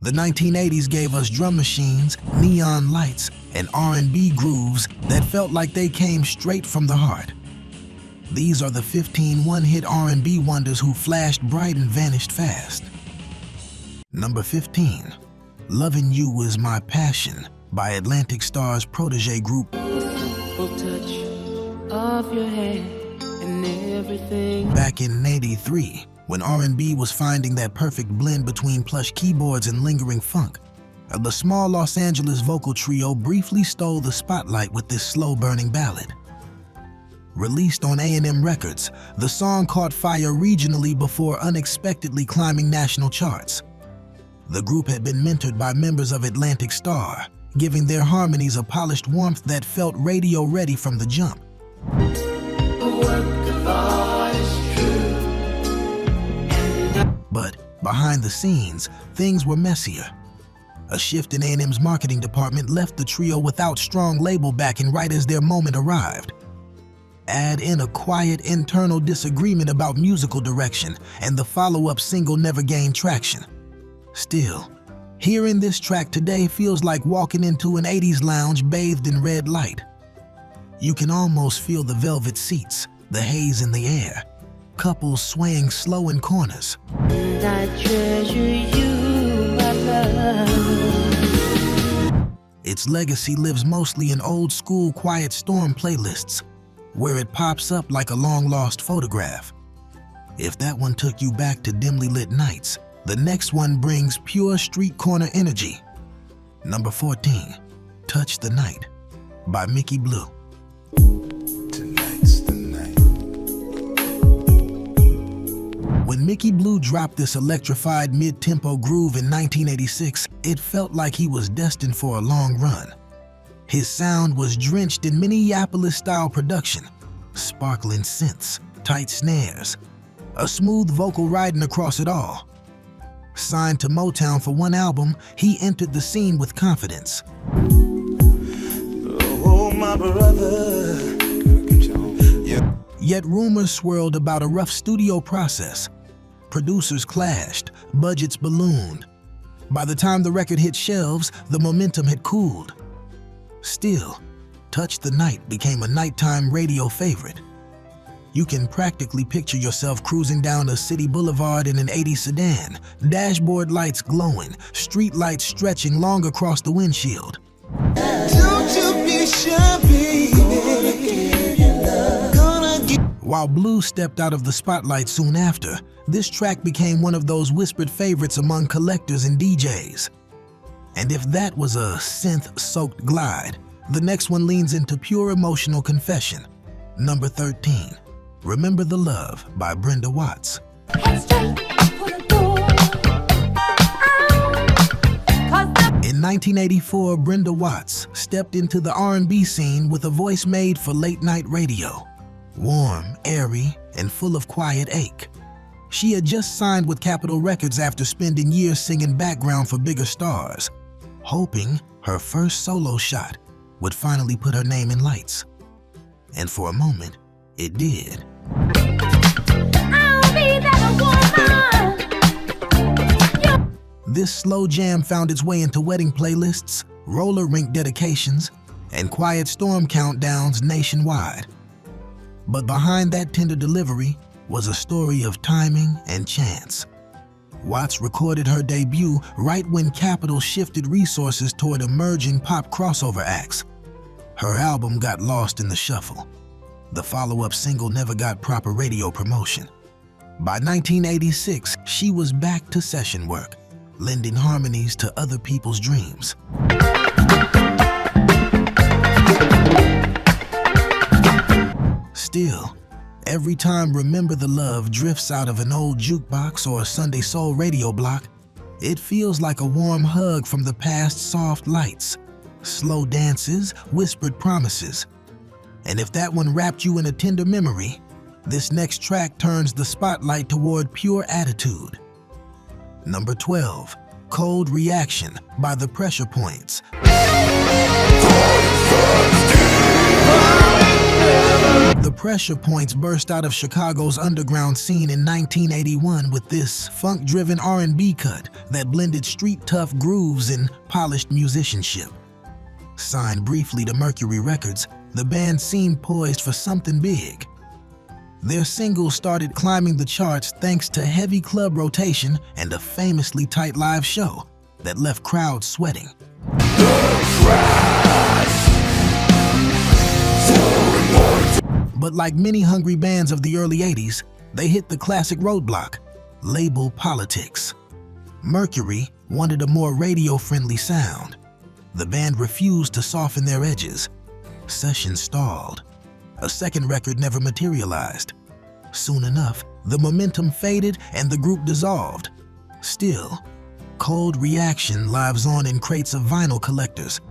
The 1980s gave us drum machines, neon lights, and R&B grooves that felt like they came straight from the heart. These are the 15 one-hit R&B wonders who flashed bright and vanished fast. Number 15, Lovin' You Is My Passion by Atlantic Starr's protege group. Touch of your hand and everything. Back in '83, when R&B was finding that perfect blend between plush keyboards and lingering funk, the small Los Angeles vocal trio briefly stole the spotlight with this slow-burning ballad. Released on A&M Records, the song caught fire regionally before unexpectedly climbing national charts. The group had been mentored by members of Atlantic Starr, giving their harmonies a polished warmth that felt radio-ready from the jump. But behind the scenes, things were messier. A shift in A&M's marketing department left the trio without strong label backing right as their moment arrived. Add in a quiet internal disagreement about musical direction, and the follow-up single never gained traction. Still, hearing this track today feels like walking into an 80s lounge bathed in red light. You can almost feel the velvet seats, the haze in the air, couples swaying slow in corners. And I treasure you, I love. Its legacy lives mostly in old-school Quiet Storm playlists, where it pops up like a long-lost photograph. If that one took you back to dimly lit nights, the next one brings pure street corner energy. Number 14, Touch the Night by Mickey Blue. Tonight's the night. When Mickey Blue dropped this electrified mid-tempo groove in 1986, it felt like he was destined for a long run. His sound was drenched in Minneapolis-style production, sparkling synths, tight snares, a smooth vocal riding across it all. Signed to Motown for one album, he entered the scene with confidence. Oh, my brother. Yeah. Yet rumors swirled about a rough studio process. Producers clashed, budgets ballooned. By the time the record hit shelves, the momentum had cooled. Still, Touch the Night became a nighttime radio favorite. You can practically picture yourself cruising down a city boulevard in an '80s sedan, dashboard lights glowing, street lights stretching long across the windshield. Don't you be shy, baby. While Blue stepped out of the spotlight soon after, this track became one of those whispered favorites among collectors and DJs. And if that was a synth-soaked glide, the next one leans into pure emotional confession. Number 13, Remember the Love by Brenda Watts. In 1984, Brenda Watts stepped into the R&B scene with a voice made for late-night radio. Warm, airy, and full of quiet ache. She had just signed with Capitol Records after spending years singing background for bigger stars, hoping her first solo shot would finally put her name in lights. And for a moment, it did. I'll be that woman. This slow jam found its way into wedding playlists, roller rink dedications, and Quiet Storm countdowns nationwide. But behind that tender delivery was a story of timing and chance. Watts recorded her debut right when Capitol shifted resources toward emerging pop crossover acts. Her album got lost in the shuffle. The follow-up single never got proper radio promotion. By 1986, she was back to session work, lending harmonies to other people's dreams. Still, every time Remember the Love drifts out of an old jukebox or a Sunday soul radio block, it feels like a warm hug from the past soft lights, slow dances, whispered promises. And if that one wrapped you in a tender memory, this next track turns the spotlight toward pure attitude. Number 12, Cold Reaction by The Pressure Points. The Pressure Points burst out of Chicago's underground scene in 1981 with this funk-driven R&B cut that blended street-tough grooves and polished musicianship. Signed briefly to Mercury Records, the band seemed poised for something big. Their singles started climbing the charts thanks to heavy club rotation and a famously tight live show that left crowds sweating. But like many hungry bands of the early 80s, they hit the classic roadblock: label politics. Mercury wanted a more radio-friendly sound. The band refused to soften their edges. Sessions stalled. A second record never materialized. Soon enough, the momentum faded and the group dissolved. Still, Cold Reaction lives on in crates of vinyl collectors.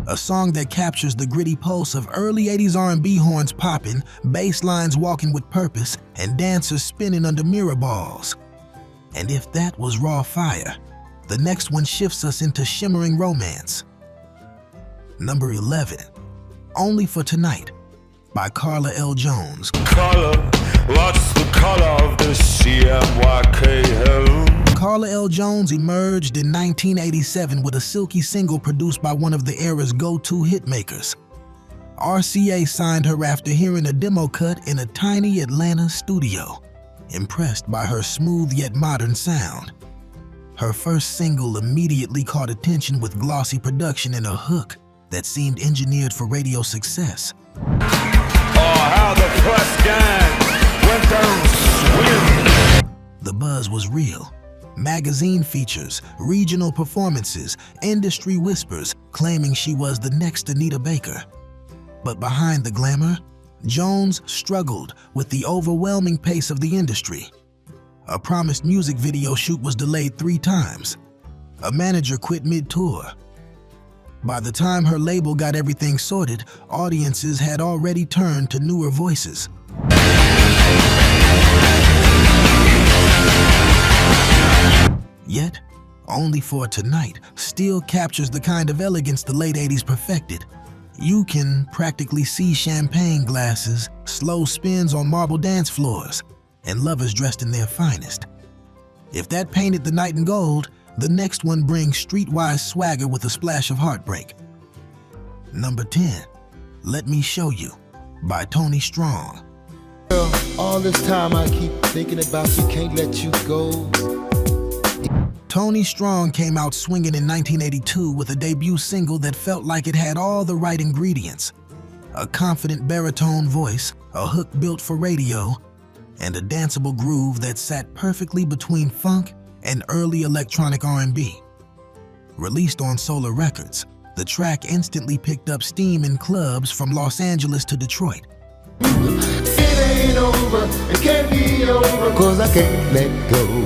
A song that captures the gritty pulse of early 80s R&B, horns popping, bass lines walking with purpose, and dancers spinning under mirror balls. And if that was raw fire, the next one shifts us into shimmering romance. Number 11, Only for Tonight, by Carla L. Jones. Color, what's the color of the CMYK hell? Carla L. Jones emerged in 1987 with a silky single produced by one of the era's go-to hitmakers. RCA signed her after hearing a demo cut in a tiny Atlanta studio, impressed by her smooth yet modern sound. Her first single immediately caught attention with glossy production and a hook that seemed engineered for radio success. Oh, how the press gang went down swinging. The buzz was real. Magazine features, regional performances, industry whispers claiming she was the next Anita Baker. But behind the glamour, Jones struggled with the overwhelming pace of the industry. A promised music video shoot was delayed 3 times. A manager quit mid-tour. By the time her label got everything sorted, audiences had already turned to newer voices. Yet, Only for Tonight still captures the kind of elegance the late 80s perfected. You can practically see champagne glasses, slow spins on marble dance floors, and lovers dressed in their finest. If that painted the night in gold, the next one brings streetwise swagger with a splash of heartbreak. Number 10, Let Me Show You, by Tony Strong. All this time I keep thinking about you, can't let you go. Tony Strong came out swinging in 1982 with a debut single that felt like it had all the right ingredients: a confident baritone voice, a hook built for radio, and a danceable groove that sat perfectly between funk and early electronic R&B. Released on Solar Records, the track instantly picked up steam in clubs from Los Angeles to Detroit. It ain't over, it can't be over, 'cause I can't let go.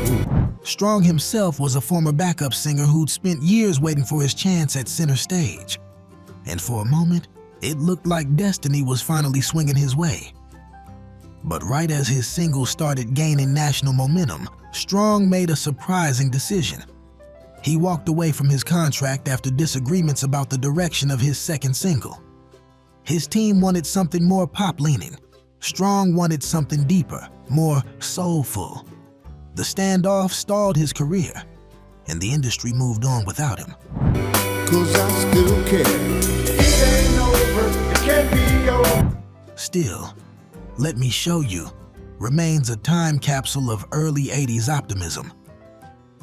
Strong himself was a former backup singer who'd spent years waiting for his chance at center stage. And for a moment, it looked like destiny was finally swinging his way. But right as his single started gaining national momentum, Strong made a surprising decision. He walked away from his contract after disagreements about the direction of his second single. His team wanted something more pop-leaning. Strong wanted something deeper, more soulful. The standoff stalled his career, and the industry moved on without him. 'Cause I still care. It ain't over, it can't be over. Still, Let Me Show You remains a time capsule of early 80s optimism.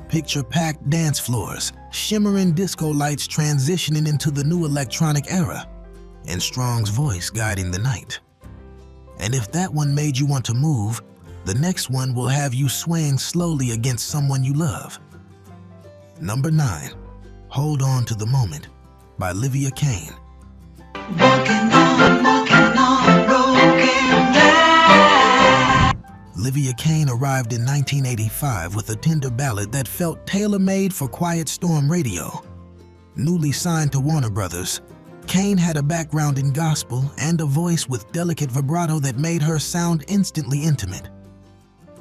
Picture packed dance floors, shimmering disco lights transitioning into the new electronic era, and Strong's voice guiding the night. And if that one made you want to move, the next one will have you swaying slowly against someone you love. Number 9, Hold On to the Moment, by Olivia Kane. Walking on broken glass. Olivia Kane arrived in 1985 with a tender ballad that felt tailor-made for Quiet Storm radio. Newly signed to Warner Brothers, Kane had a background in gospel and a voice with delicate vibrato that made her sound instantly intimate.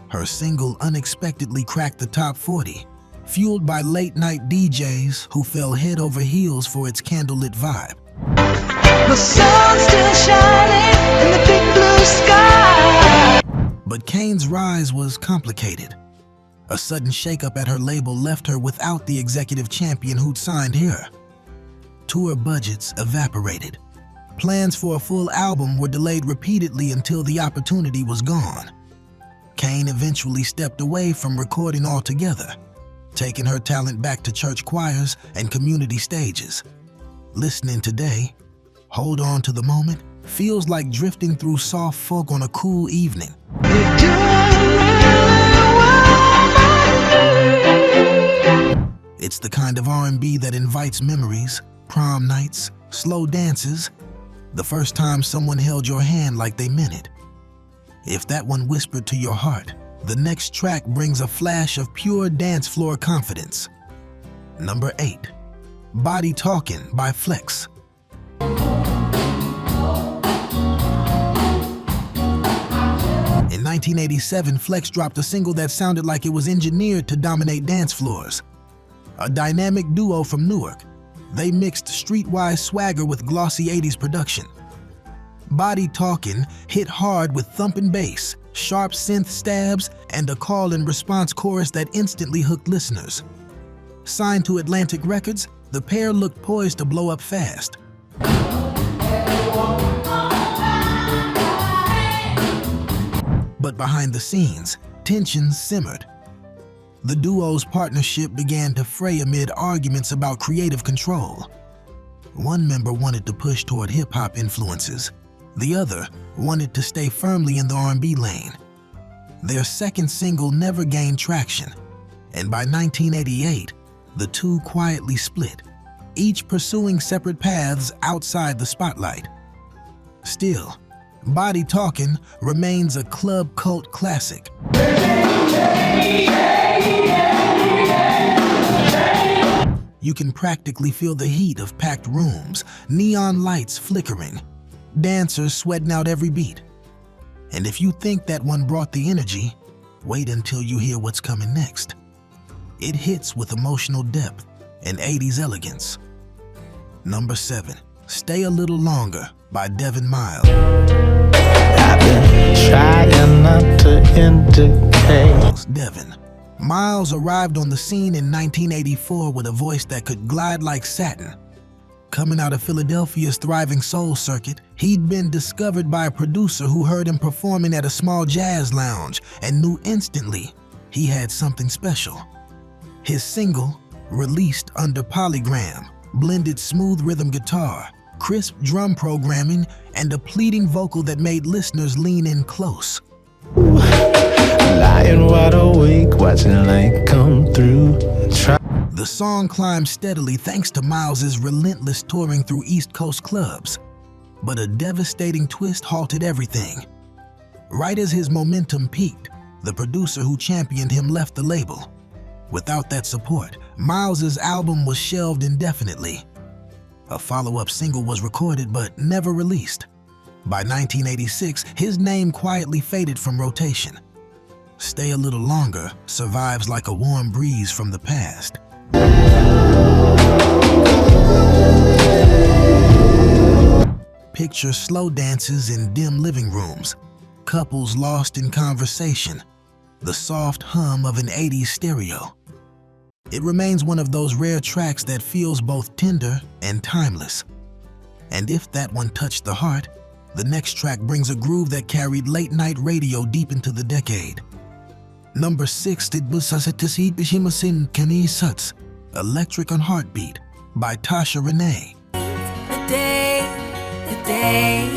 Her single unexpectedly cracked the top 40, fueled by late-night DJs who fell head over heels for its candlelit vibe. The sun's still shining in the big blue sky. But Kane's rise was complicated. A sudden shakeup at her label left her without the executive champion who'd signed her. Tour budgets evaporated. Plans for a full album were delayed repeatedly until the opportunity was gone. Kane eventually stepped away from recording altogether, taking her talent back to church choirs and community stages. Listening today, Hold On to the Moment feels like drifting through soft folk on a cool evening. It's the kind of R&B that invites memories, prom nights, slow dances, the first time someone held your hand like they meant it. If that one whispered to your heart, the next track brings a flash of pure dance floor confidence. Number 8, Body Talkin' by Flex. In 1987, Flex dropped a single that sounded like it was engineered to dominate dance floors. A dynamic duo from Newark, they mixed streetwise swagger with glossy 80s production. Body Talkin' hit hard with thumping bass, sharp synth stabs, and a call and response chorus that instantly hooked listeners. Signed to Atlantic Records, the pair looked poised to blow up fast. But behind the scenes, tensions simmered. The duo's partnership began to fray amid arguments about creative control. One member wanted to push toward hip-hop influences. The other wanted to stay firmly in the R&B lane. Their second single never gained traction, and by 1988, the two quietly split, each pursuing separate paths outside the spotlight. Still, Body Talkin' remains a club cult classic. You can practically feel the heat of packed rooms, neon lights flickering, dancers sweating out every beat. And if you think that one brought the energy, wait until you hear what's coming next. It hits with emotional depth and 80s elegance. Number 7, Stay a Little Longer by Devin Miles. I've been trying not to indicate. Devin Miles arrived on the scene in 1984 with a voice that could glide like satin. Coming out of Philadelphia's thriving soul circuit, he'd been discovered by a producer who heard him performing at a small jazz lounge and knew instantly he had something special. His single, released under Polygram, blended smooth rhythm guitar, crisp drum programming, and a pleading vocal that made listeners lean in close. Lying wide awake, watching light come through. The song climbed steadily thanks to Miles's relentless touring through East Coast clubs. But a devastating twist halted everything. Right as his momentum peaked, the producer who championed him left the label. Without that support, Miles's album was shelved indefinitely. A follow-up single was recorded but never released. By 1986, his name quietly faded from rotation. Stay a Little Longer survives like a warm breeze from the past. Picture slow dances in dim living rooms, couples lost in conversation, the soft hum of an 80s stereo. It remains one of those rare tracks that feels both tender and timeless. And if that one touched the heart, the next track brings a groove that carried late-night radio deep into the decade. Number 6, Electric on Heartbeat by Tasha Renee. The day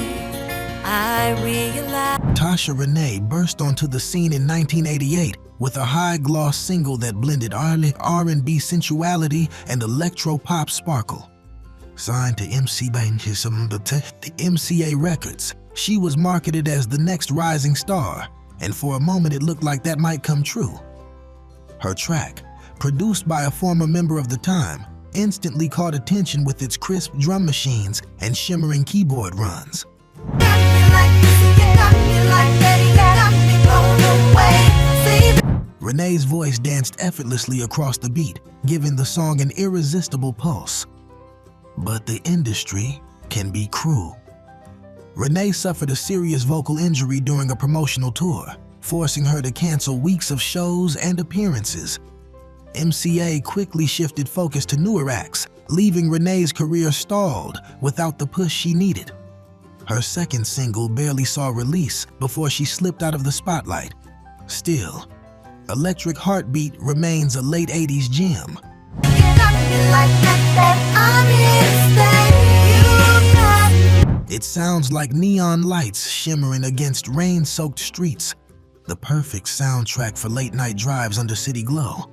I realized. Tasha Renee burst onto the scene in 1988 with a high-gloss single that blended R&B sensuality and electro-pop sparkle. Signed to MCA Records, she was marketed as the next rising star, and for a moment it looked like that might come true. Her track, produced by a former member of the time, instantly caught attention with its crisp drum machines and shimmering keyboard runs. Renee's voice danced effortlessly across the beat, giving the song an irresistible pulse. But the industry can be cruel. Renee suffered a serious vocal injury during a promotional tour, forcing her to cancel weeks of shows and appearances. MCA quickly shifted focus to newer acts, leaving Renee's career stalled without the push she needed. Her second single barely saw release before she slipped out of the spotlight. Still, Electric Heartbeat remains a late 80s gem. It sounds like neon lights shimmering against rain-soaked streets, the perfect soundtrack for late-night drives under city glow.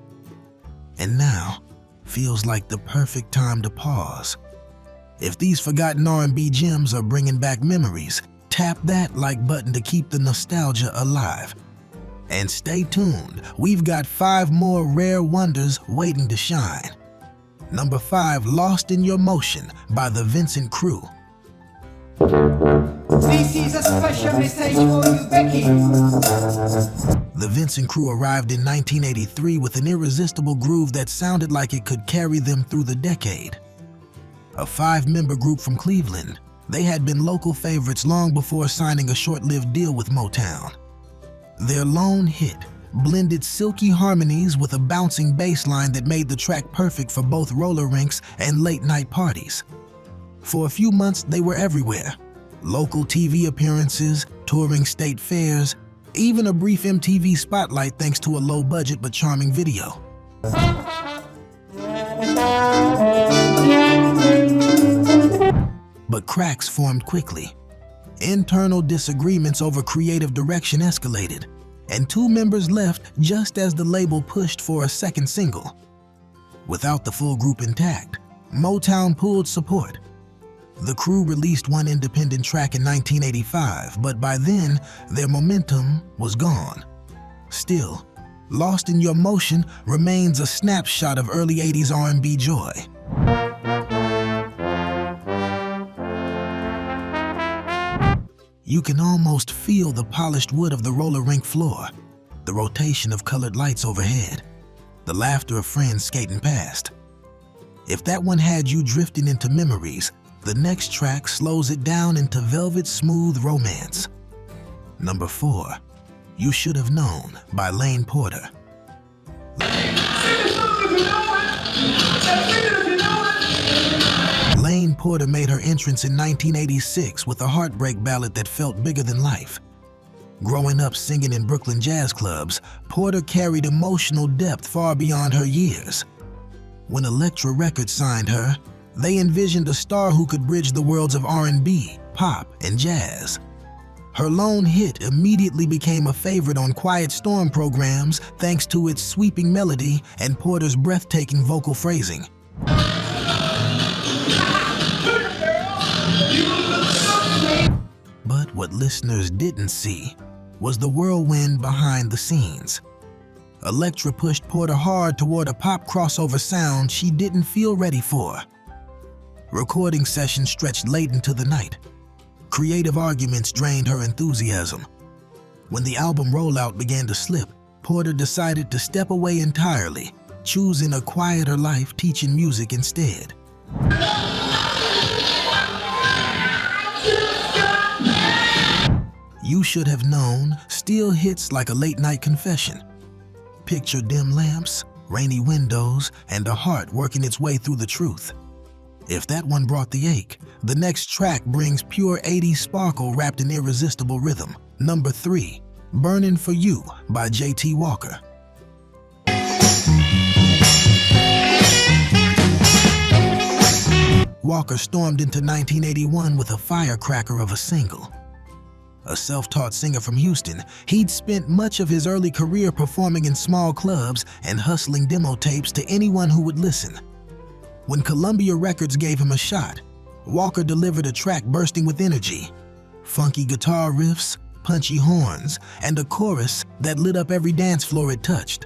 And now, feels like the perfect time to pause. If these forgotten R&B gems are bringing back memories, tap that like button to keep the nostalgia alive. And stay tuned, we've got 5 more rare wonders waiting to shine. Number 5, Lost in Your Motion by the Vincent Crew. This is a special message for you, Becky. The Vincent Crew arrived in 1983 with an irresistible groove that sounded like it could carry them through the decade. A 5-member group from Cleveland, they had been local favorites long before signing a short-lived deal with Motown. Their lone hit blended silky harmonies with a bouncing bass line that made the track perfect for both roller rinks and late-night parties. For a few months, they were everywhere. Local TV appearances, touring state fairs, even a brief MTV spotlight thanks to a low-budget but charming video. But cracks formed quickly. Internal disagreements over creative direction escalated, and 2 members left just as the label pushed for a second single. Without the full group intact, Motown pulled support. The crew released one independent track in 1985, but by then, their momentum was gone. Still, Lost in Your Motion remains a snapshot of early 80s R&B joy. You can almost feel the polished wood of the roller rink floor, the rotation of colored lights overhead, the laughter of friends skating past. If that one had you drifting into memories, the next track slows it down into velvet smooth romance. Number 4, You Should Have Known by Lane Porter. Lane Porter made her entrance in 1986 with a heartbreak ballad that felt bigger than life. Growing up singing in Brooklyn jazz clubs, Porter carried emotional depth far beyond her years. When Elektra Records signed her, they envisioned a star who could bridge the worlds of R&B, pop, and jazz. Her lone hit immediately became a favorite on Quiet Storm programs thanks to its sweeping melody and Porter's breathtaking vocal phrasing. But what listeners didn't see was the whirlwind behind the scenes. Elektra pushed Porter hard toward a pop crossover sound she didn't feel ready for. Recording sessions stretched late into the night. Creative arguments drained her enthusiasm. When the album rollout began to slip, Porter decided to step away entirely, choosing a quieter life teaching music instead. You Should Have Known still hits like a late-night confession. Picture dim lamps, rainy windows, and a heart working its way through the truth. If that one brought the ache, the next track brings pure 80s sparkle wrapped in irresistible rhythm. Number 3, Burnin' For You by J.T. Walker. Walker stormed into 1981 with a firecracker of a single. A self-taught singer from Houston, he'd spent much of his early career performing in small clubs and hustling demo tapes to anyone who would listen. When Columbia Records gave him a shot, Walker delivered a track bursting with energy, funky guitar riffs, punchy horns, and a chorus that lit up every dance floor it touched.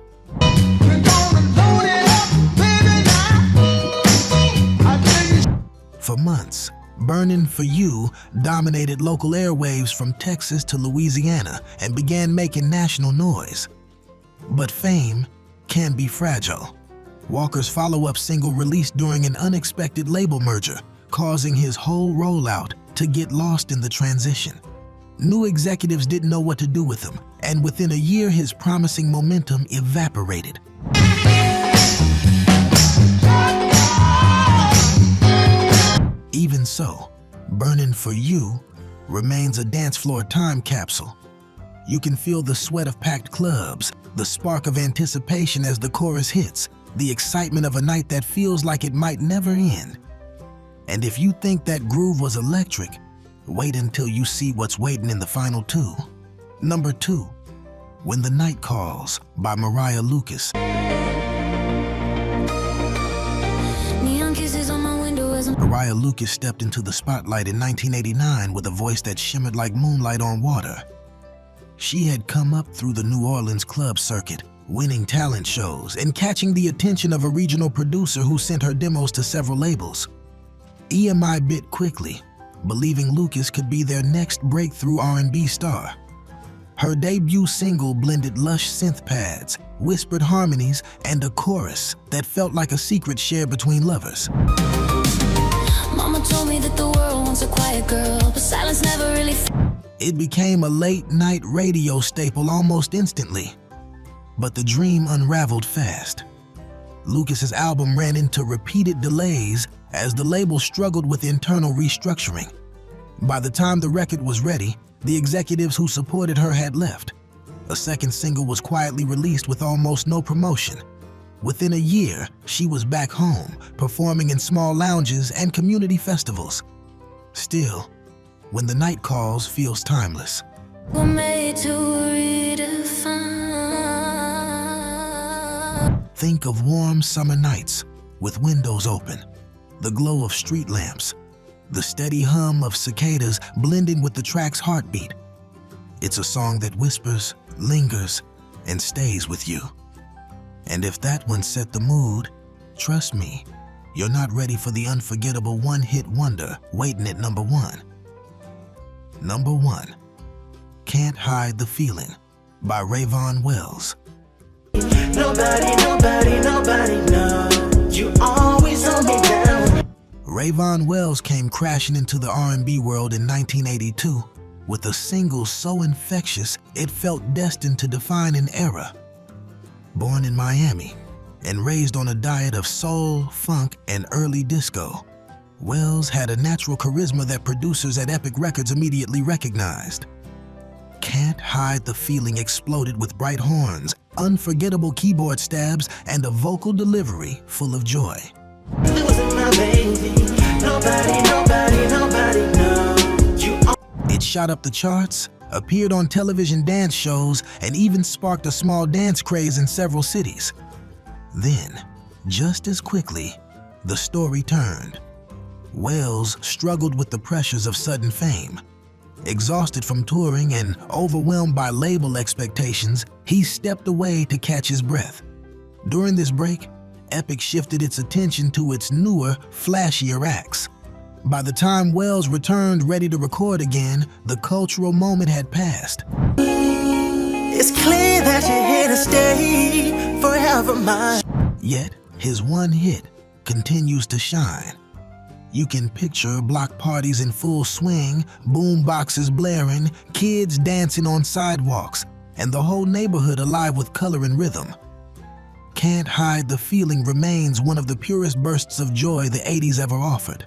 For months, Burnin' For You dominated local airwaves from Texas to Louisiana and began making national noise. But fame can be fragile. Walker's follow-up single released during an unexpected label merger, causing his whole rollout to get lost in the transition. New executives didn't know what to do with him, and within a year his promising momentum evaporated. Even so, Burnin' For You remains a dance floor time capsule. You can feel the sweat of packed clubs, the spark of anticipation as the chorus hits, the excitement of a night that feels like it might never end. And if you think that groove was electric, wait until you see what's waiting in the final two. Number 2, When the Night Calls by Mariah Lucas. Mariah Lucas stepped into the spotlight in 1989 with a voice that shimmered like moonlight on water. She had come up through the New Orleans club circuit, winning talent shows and catching the attention of a regional producer who sent her demos to several labels. EMI bit quickly, believing Lucas could be their next breakthrough R&B star. Her debut single blended lush synth pads, whispered harmonies, and a chorus that felt like a secret shared between lovers. Mama told me that the world wants a quiet girl, but silence never really. It became a late-night radio staple almost instantly. But the dream unraveled fast. Lucas's album ran into repeated delays as the label struggled with internal restructuring. By the time the record was ready, the executives who supported her had left. A second single was quietly released with almost no promotion. Within a year, she was back home, performing in small lounges and community festivals. Still, When the Night Calls feels timeless. We're made to redefine. Think of warm summer nights with windows open, the glow of street lamps, the steady hum of cicadas blending with the track's heartbeat. It's a song that whispers, lingers, and stays with you. And if that one set the mood, trust me, you're not ready for the unforgettable one-hit wonder waiting at number 1. Number 1, Can't Hide the Feeling by Rayvon Wells. Nobody knows. You always hold me down. Rayvon Wells came crashing into the R&B world in 1982 with a single so infectious it felt destined to define an era. Born in Miami and raised on a diet of soul, funk, and early disco, Wells had a natural charisma that producers at Epic Records immediately recognized. Can't Hide the Feeling exploded with bright horns, unforgettable keyboard stabs, and a vocal delivery full of joy. Losing my baby. Nobody knows. You It shot up the charts, appeared on television dance shows, and even sparked a small dance craze in several cities. Then, just as quickly, the story turned. Wells struggled with the pressures of sudden fame. Exhausted from touring and overwhelmed by label expectations, he stepped away to catch his breath. During this break, Epic shifted its attention to its newer, flashier acts. By the time Wells returned ready to record again, the cultural moment had passed. It's clear that you're here to stay forever mine. Yet, his one hit continues to shine. You can picture block parties in full swing, boom boxes blaring, kids dancing on sidewalks, and the whole neighborhood alive with color and rhythm. Can't Hide the Feeling remains one of the purest bursts of joy the 80s ever offered.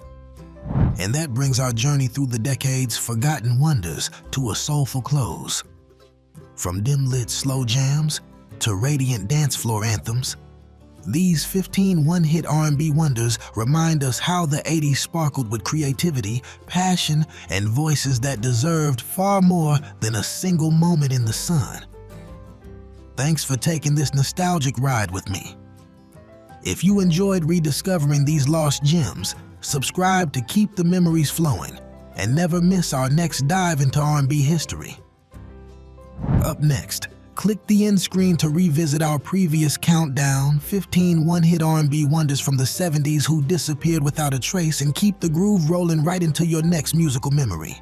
And that brings our journey through the decade's forgotten wonders to a soulful close. From dim-lit slow jams to radiant dance floor anthems, these 15 one-hit R&B wonders remind us how the 80s sparkled with creativity, passion, and voices that deserved far more than a single moment in the sun. Thanks for taking this nostalgic ride with me. If you enjoyed rediscovering these lost gems, subscribe to keep the memories flowing and never miss our next dive into R&B history. Up next, click the end screen to revisit our previous countdown, 15 one-hit R&B wonders from the 70s who disappeared without a trace, and keep the groove rolling right into your next musical memory.